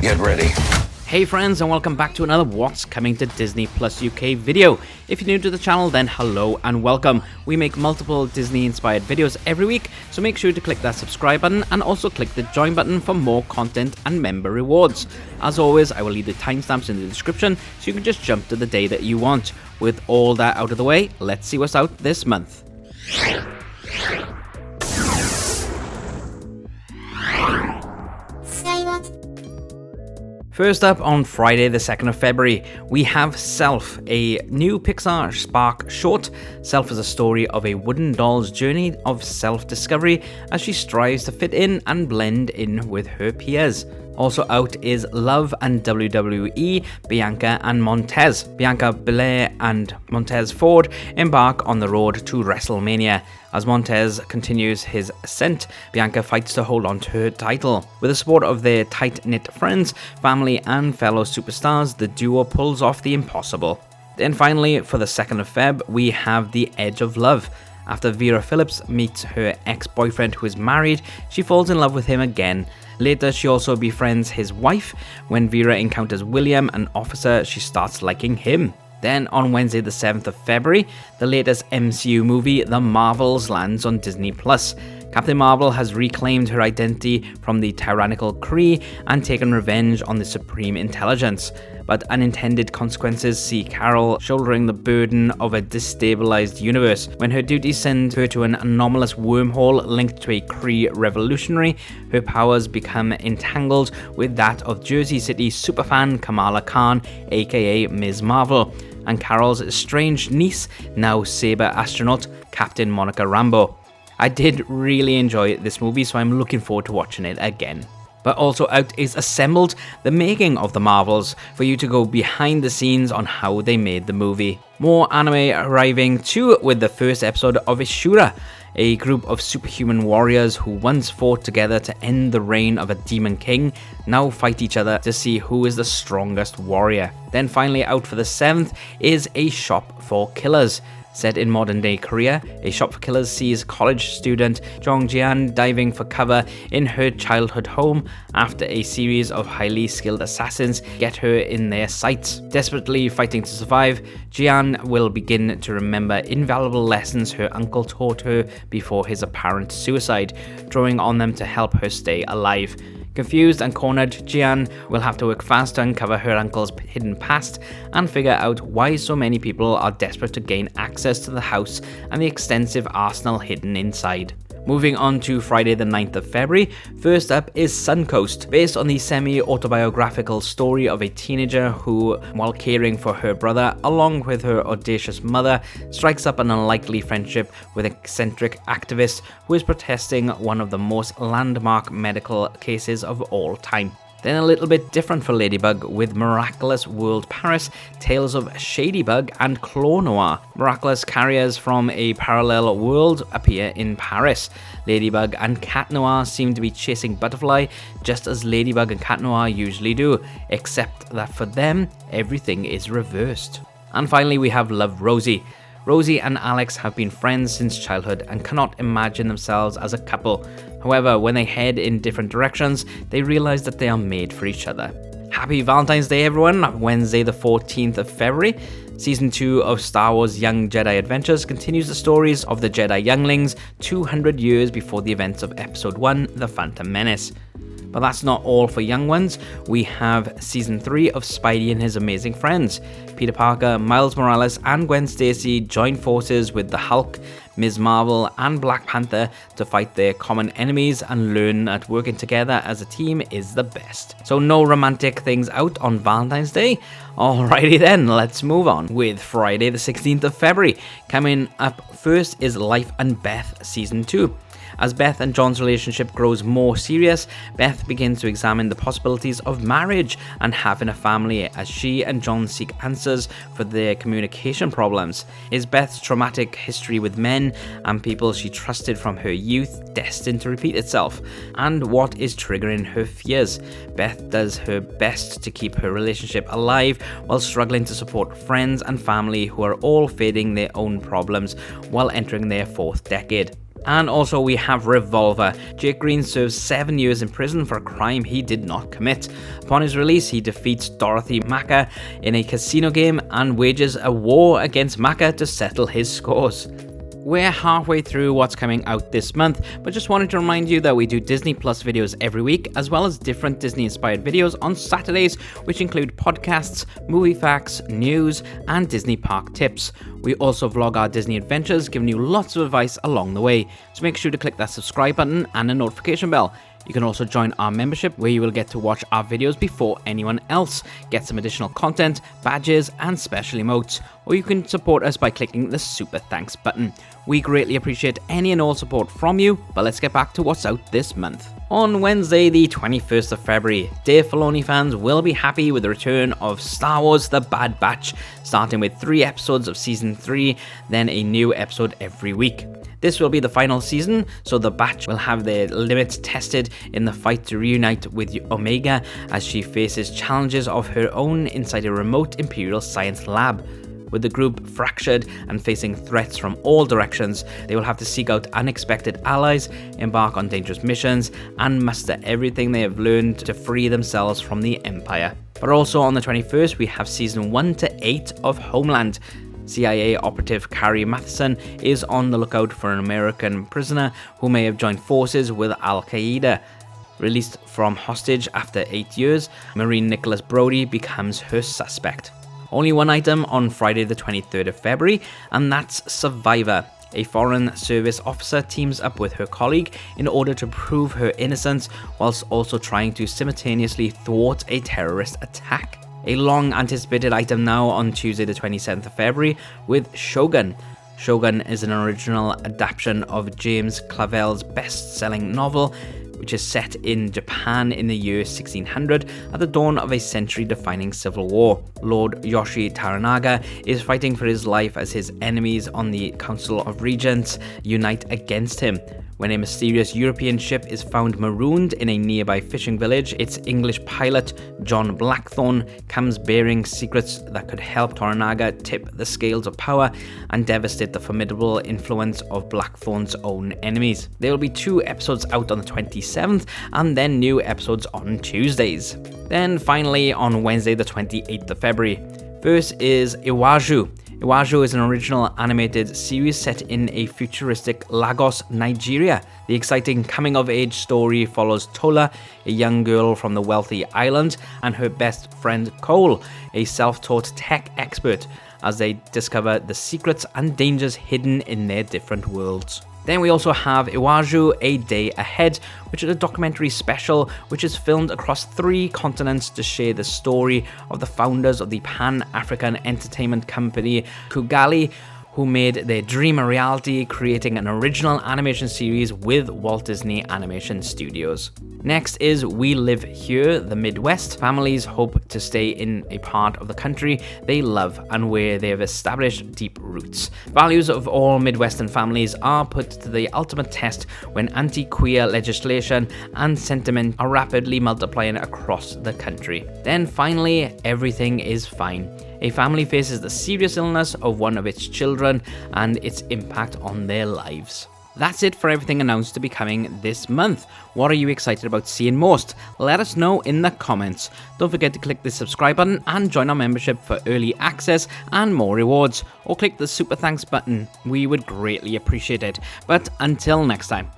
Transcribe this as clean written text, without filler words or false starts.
Get ready. Hey friends, and welcome back to another What's Coming to Disney Plus UK video. If you're new to the channel, then hello and welcome. We make multiple Disney inspired videos every week, so make sure to click that subscribe button and also click the join button for more content and member rewards. As always, I will leave the timestamps in the description so you can just jump to the day that you want. With all that out of the way, let's see what's out this month. First up, on Friday the 2nd of February, we have Self, a new Pixar Spark short. Self is a story of a wooden doll's journey of self-discovery as she strives to fit in and blend in with her peers. Also out is Love and WWE, Bianca and Montez. Bianca Belair and Montez Ford embark on the road to WrestleMania. As Montez continues his ascent, Bianca fights to hold on to her title. With the support of their tight-knit friends, family and fellow superstars, the duo pulls off the impossible. Then finally, for the 2nd of Feb, we have The Edge of Love. After Vera Phillips meets her ex-boyfriend who is married, she falls in love with him again. Later, she also befriends his wife. When Vera encounters William, an officer, she starts liking him. Then, on Wednesday the 7th of February, the latest MCU movie, The Marvels, lands on Disney+. Captain Marvel has reclaimed her identity from the tyrannical Kree and taken revenge on the Supreme Intelligence. But unintended consequences see Carol shouldering the burden of a destabilized universe. When her duties send her to an anomalous wormhole linked to a Kree revolutionary, her powers become entangled with that of Jersey City superfan Kamala Khan, aka Ms. Marvel, and Carol's estranged niece, now Saber astronaut Captain Monica Rambeau. I did really enjoy this movie, so I'm looking forward to watching it again. But also out is Assembled, the making of the Marvels, for you to go behind the scenes on how they made the movie. More anime arriving too, with the first episode of Ishura, a group of superhuman warriors who once fought together to end the reign of a demon king, now fight each other to see who is the strongest warrior. Then finally out for the 7th is A Shop for Killers. Set in modern-day Korea, A Shop for Killers sees college student Jong Jian diving for cover in her childhood home after a series of highly skilled assassins get her in their sights. Desperately fighting to survive, Jian will begin to remember invaluable lessons her uncle taught her before his apparent suicide, drawing on them to help her stay alive. Confused and cornered, Jian will have to work fast to uncover her uncle's hidden past and figure out why so many people are desperate to gain access to the house and the extensive arsenal hidden inside. Moving on to Friday the 9th of February, first up is Suncoast, based on the semi-autobiographical story of a teenager who, while caring for her brother along with her audacious mother, strikes up an unlikely friendship with an eccentric activist who is protesting one of the most landmark medical cases of all time. Then a little bit different for Ladybug with Miraculous World Paris, Tales of Shadybug and Claw Noir. Miraculous carriers from a parallel world appear in Paris. Ladybug and Cat Noir seem to be chasing Butterfly just as Ladybug and Cat Noir usually do, except that for them, everything is reversed. And finally we have Love, Rosie. Rosie and Alex have been friends since childhood and cannot imagine themselves as a couple. However, when they head in different directions, they realize that they are made for each other. Happy Valentine's Day, everyone! Wednesday the 14th of February. Season 2 of Star Wars Young Jedi Adventures continues the stories of the Jedi younglings 200 years before the events of Episode 1, The Phantom Menace. But that's not all for young ones. We have Season 3 of Spidey and His Amazing Friends. Peter Parker, Miles Morales and Gwen Stacy join forces with the Hulk, Ms. Marvel and Black Panther to fight their common enemies and learn that working together as a team is the best. So no romantic things out on Valentine's Day? Alrighty then, let's move on with Friday the 16th of February. Coming up first is Life and Beth Season 2. As Beth and John's relationship grows more serious, Beth begins to examine the possibilities of marriage and having a family as she and John seek answers for their communication problems. Is Beth's traumatic history with men and people she trusted from her youth destined to repeat itself? And what is triggering her fears? Beth does her best to keep her relationship alive while struggling to support friends and family who are all facing their own problems while entering their fourth decade. And also we have Revolver. Jake Green serves 7 years in prison for a crime he did not commit. Upon his release, he defeats Dorothy Macker in a casino game and wages a war against Macker to settle his scores. We're halfway through what's coming out this month, but just wanted to remind you that we do Disney Plus videos every week, as well as different Disney-inspired videos on Saturdays, which include podcasts, movie facts, news, and Disney park tips. We also vlog our Disney adventures, giving you lots of advice along the way, so make sure to click that subscribe button and the notification bell. You can also join our membership, where you will get to watch our videos before anyone else, get some additional content, badges, and special emotes, or you can support us by clicking the super thanks button. We greatly appreciate any and all support from you, but let's get back to what's out this month. On Wednesday, the 21st of February, Dave Filoni fans will be happy with the return of Star Wars The Bad Batch, starting with 3 episodes of Season 3, then a new episode every week. This will be the final season, so the Batch will have their limits tested in the fight to reunite with Omega as she faces challenges of her own inside a remote Imperial science lab. With the group fractured and facing threats from all directions, they will have to seek out unexpected allies, embark on dangerous missions, and muster everything they have learned to free themselves from the Empire. But also on the 21st, we have Season 1 to 8 of Homeland. CIA operative Carrie Matheson is on the lookout for an American prisoner who may have joined forces with Al-Qaeda. Released from hostage after 8 years, Marine Nicholas Brody becomes her suspect. Only one item on Friday the 23rd of February, and that's Survivor. A Foreign Service officer teams up with her colleague in order to prove her innocence, whilst also trying to simultaneously thwart a terrorist attack. A long-anticipated item now on Tuesday the 27th of February with Shogun. Shogun is an original adaptation of James Clavell's best-selling novel, which is set in Japan in the year 1600 at the dawn of a century-defining civil war. Lord Yoshi Toranaga is fighting for his life as his enemies on the Council of Regents unite against him. When a mysterious European ship is found marooned in a nearby fishing village, its English pilot, John Blackthorne, comes bearing secrets that could help Toranaga tip the scales of power and devastate the formidable influence of Blackthorne's own enemies. There will be 2 episodes out on the 27th, and then new episodes on Tuesdays. Then finally on Wednesday the 28th of February. First is Iwaju. Iwaju is an original animated series set in a futuristic Lagos, Nigeria. The exciting coming-of-age story follows Tola, a young girl from the wealthy island, and her best friend Cole, a self-taught tech expert, as they discover the secrets and dangers hidden in their different worlds. Then we also have Iwaju A Day Ahead, which is a documentary special which is filmed across 3 continents to share the story of the founders of the Pan-African entertainment company Kugali, who made their dream a reality, creating an original animation series with Walt Disney Animation Studios. Next is We Live Here, the Midwest. Families hope to stay in a part of the country they love and where they have established deep roots. Values of all Midwestern families are put to the ultimate test when anti-queer legislation and sentiment are rapidly multiplying across the country. Then finally, Everything is Fine. A family faces the serious illness of one of its children and its impact on their lives. That's it for everything announced to be coming this month. What are you excited about seeing most? Let us know in the comments. Don't forget to click the subscribe button and join our membership for early access and more rewards, or click the super thanks button. We would greatly appreciate it. But until next time,